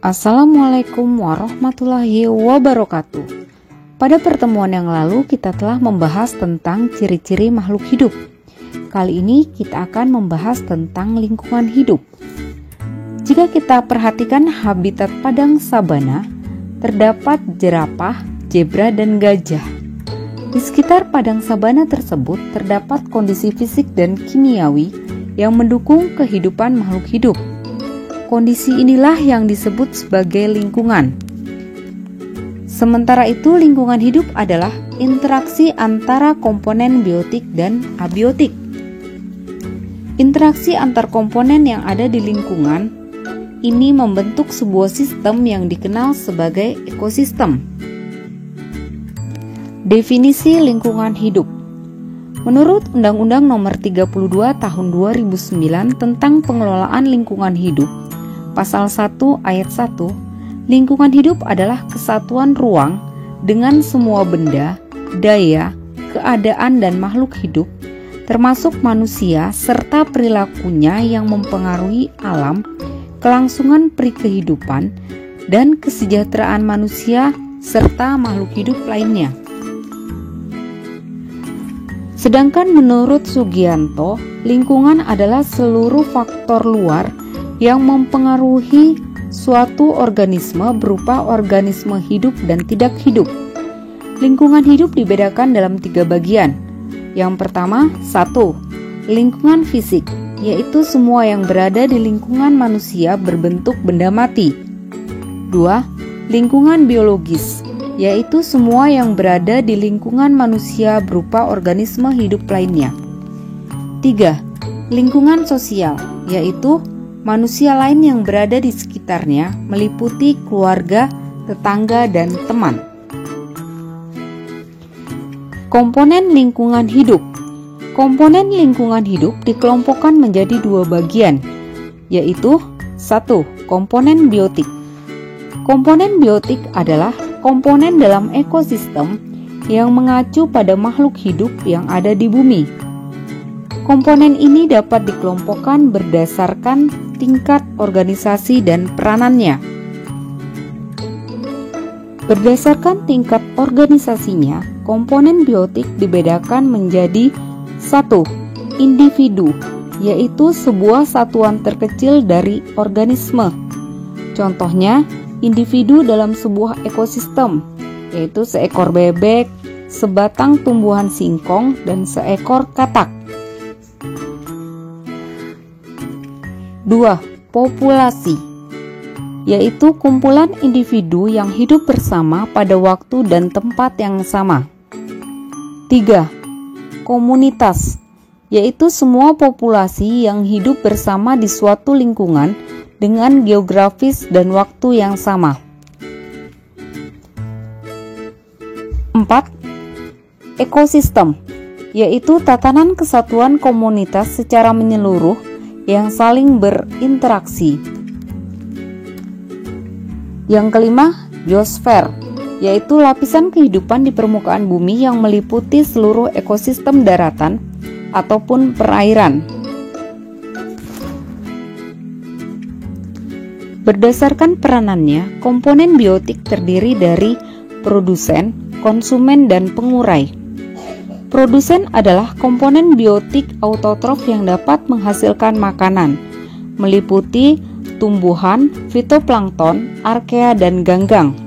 Assalamualaikum warahmatullahi wabarakatuh. Pada pertemuan yang lalu kita telah membahas tentang ciri-ciri makhluk hidup. Kali ini kita akan membahas tentang lingkungan hidup. Jika kita perhatikan habitat padang sabana, terdapat jerapah, zebra, dan gajah. Di sekitar padang sabana tersebut terdapat kondisi fisik dan kimiawi yang mendukung kehidupan makhluk hidup. Kondisi inilah yang disebut sebagai lingkungan. Sementara itu, lingkungan hidup adalah interaksi antara komponen biotik dan abiotik. Interaksi antar komponen yang ada di lingkungan ini membentuk sebuah sistem yang dikenal sebagai ekosistem. Definisi lingkungan hidup. Menurut Undang-Undang Nomor 32 Tahun 2009 tentang Pengelolaan Lingkungan Hidup, Pasal 1 Ayat 1, lingkungan hidup adalah kesatuan ruang dengan semua benda, daya, keadaan, dan makhluk hidup, termasuk manusia serta perilakunya yang mempengaruhi alam, kelangsungan kehidupan, dan kesejahteraan manusia serta makhluk hidup lainnya. Sedangkan menurut Sugianto, lingkungan adalah seluruh faktor luar yang mempengaruhi suatu organisme berupa organisme hidup dan tidak hidup. Lingkungan hidup dibedakan dalam 3 bagian. Yang pertama, 1. Lingkungan fisik, yaitu semua yang berada di lingkungan manusia berbentuk benda mati. 2. Lingkungan biologis, yaitu semua yang berada di lingkungan manusia berupa organisme hidup lainnya. 3. Lingkungan sosial, yaitu manusia lain yang berada di sekitarnya, meliputi keluarga, tetangga, dan teman. Komponen lingkungan hidup. Komponen lingkungan hidup dikelompokkan menjadi 2 bagian, yaitu 1. Komponen biotik. Komponen biotik adalah komponen dalam ekosistem yang mengacu pada makhluk hidup yang ada di bumi. Komponen ini dapat dikelompokkan berdasarkan tingkat organisasi dan peranannya. Berdasarkan tingkat organisasinya, komponen biotik dibedakan menjadi 1. Individu, yaitu sebuah satuan terkecil dari organisme. Contohnya, individu dalam sebuah ekosistem, yaitu seekor bebek, sebatang tumbuhan singkong, dan seekor katak. 2. Populasi, yaitu kumpulan individu yang hidup bersama pada waktu dan tempat yang sama. 3. Komunitas, yaitu semua populasi yang hidup bersama di suatu lingkungan dengan geografis dan waktu yang sama. 4. Ekosistem, yaitu tatanan kesatuan komunitas secara menyeluruh yang saling berinteraksi. Yang kelima, biosfer, yaitu lapisan kehidupan di permukaan bumi yang meliputi seluruh ekosistem daratan ataupun perairan. Berdasarkan peranannya, komponen biotik terdiri dari produsen, konsumen, dan pengurai. Produsen adalah komponen biotik autotrof yang dapat menghasilkan makanan, meliputi tumbuhan, fitoplankton, arkea, dan ganggang.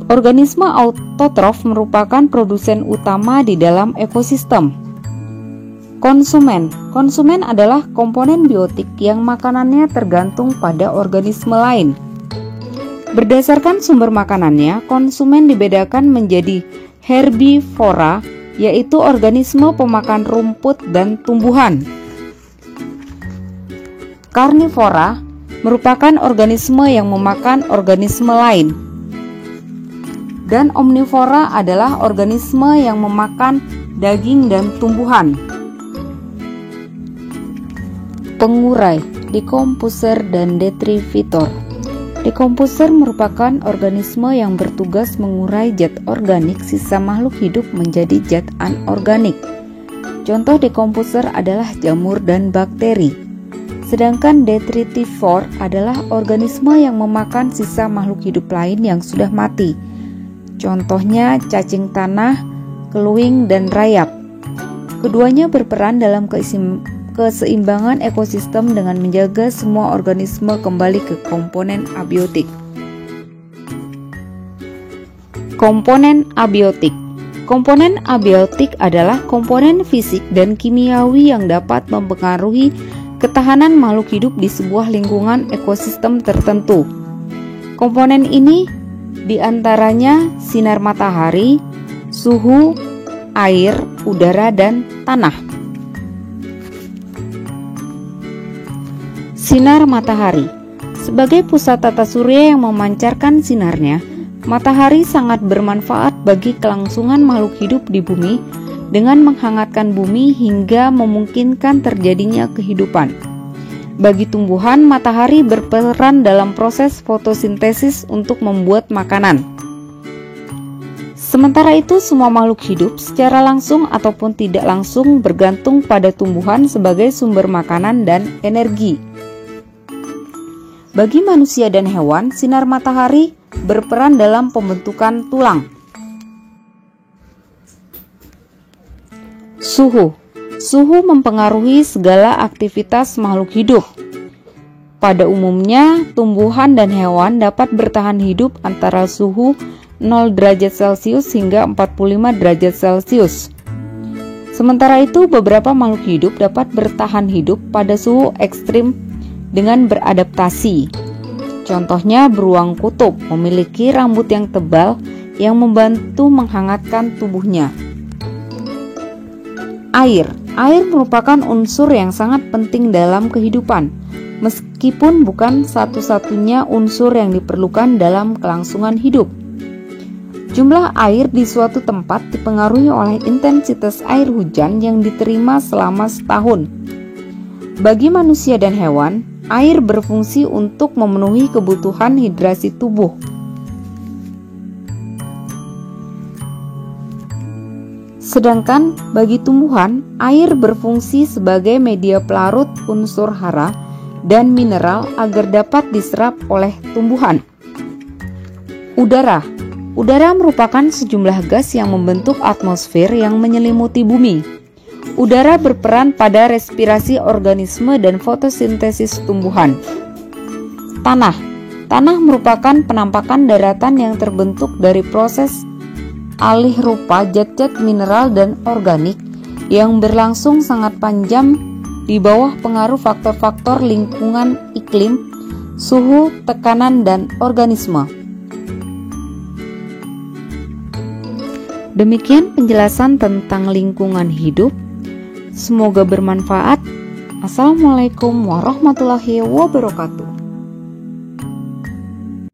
Organisme autotrof merupakan produsen utama di dalam ekosistem. Konsumen adalah komponen biotik yang makanannya tergantung pada organisme lain. Berdasarkan sumber makanannya, konsumen dibedakan menjadi herbivora, yaitu organisme pemakan rumput dan tumbuhan. Karnivora merupakan organisme yang memakan organisme lain. Dan omnivora adalah organisme yang memakan daging dan tumbuhan. Pengurai, dekomposer, dan detritivor. Dekomposer merupakan organisme yang bertugas mengurai zat organik sisa makhluk hidup menjadi zat anorganik. Contoh dekomposer adalah jamur dan bakteri. Sedangkan detritivore adalah organisme yang memakan sisa makhluk hidup lain yang sudah mati. Contohnya cacing tanah, keluing, dan rayap. Keduanya berperan dalam keseimbangan ekosistem dengan menjaga semua organisme kembali ke komponen abiotik. Komponen abiotik. Komponen abiotik adalah komponen fisik dan kimiawi yang dapat mempengaruhi ketahanan makhluk hidup di sebuah lingkungan ekosistem tertentu. Komponen ini diantaranya sinar matahari, suhu, air, udara, dan tanah. Sinar matahari. Sebagai pusat tata surya yang memancarkan sinarnya, matahari sangat bermanfaat bagi kelangsungan makhluk hidup di bumi dengan menghangatkan bumi hingga memungkinkan terjadinya kehidupan. Bagi tumbuhan, matahari berperan dalam proses fotosintesis untuk membuat makanan. Sementara itu, semua makhluk hidup secara langsung ataupun tidak langsung bergantung pada tumbuhan sebagai sumber makanan dan energi. Bagi manusia dan hewan, sinar matahari berperan dalam pembentukan tulang. Suhu. Suhu mempengaruhi segala aktivitas makhluk hidup. Pada umumnya, tumbuhan dan hewan dapat bertahan hidup antara suhu 0 derajat Celcius hingga 45 derajat Celcius. Sementara itu, beberapa makhluk hidup dapat bertahan hidup pada suhu ekstrim dengan beradaptasi. Contohnya beruang kutub memiliki rambut yang tebal yang membantu menghangatkan tubuhnya. Air. Air merupakan unsur yang sangat penting dalam kehidupan, meskipun bukan satu-satunya unsur yang diperlukan dalam kelangsungan hidup. Jumlah air di suatu tempat dipengaruhi oleh intensitas air hujan yang diterima selama setahun. Bagi manusia dan hewan, air berfungsi untuk memenuhi kebutuhan hidrasi tubuh. Sedangkan bagi tumbuhan, air berfungsi sebagai media pelarut unsur hara dan mineral agar dapat diserap oleh tumbuhan. Udara. Udara merupakan sejumlah gas yang membentuk atmosfer yang menyelimuti bumi. Udara berperan pada respirasi organisme dan fotosintesis tumbuhan. Tanah. Tanah merupakan penampakan daratan yang terbentuk dari proses alih rupa zat-zat mineral dan organik yang berlangsung sangat panjang di bawah pengaruh faktor-faktor lingkungan iklim, suhu, tekanan, dan organisme. Demikian penjelasan tentang lingkungan hidup. Semoga bermanfaat. Assalamualaikum warahmatullahi wabarakatuh.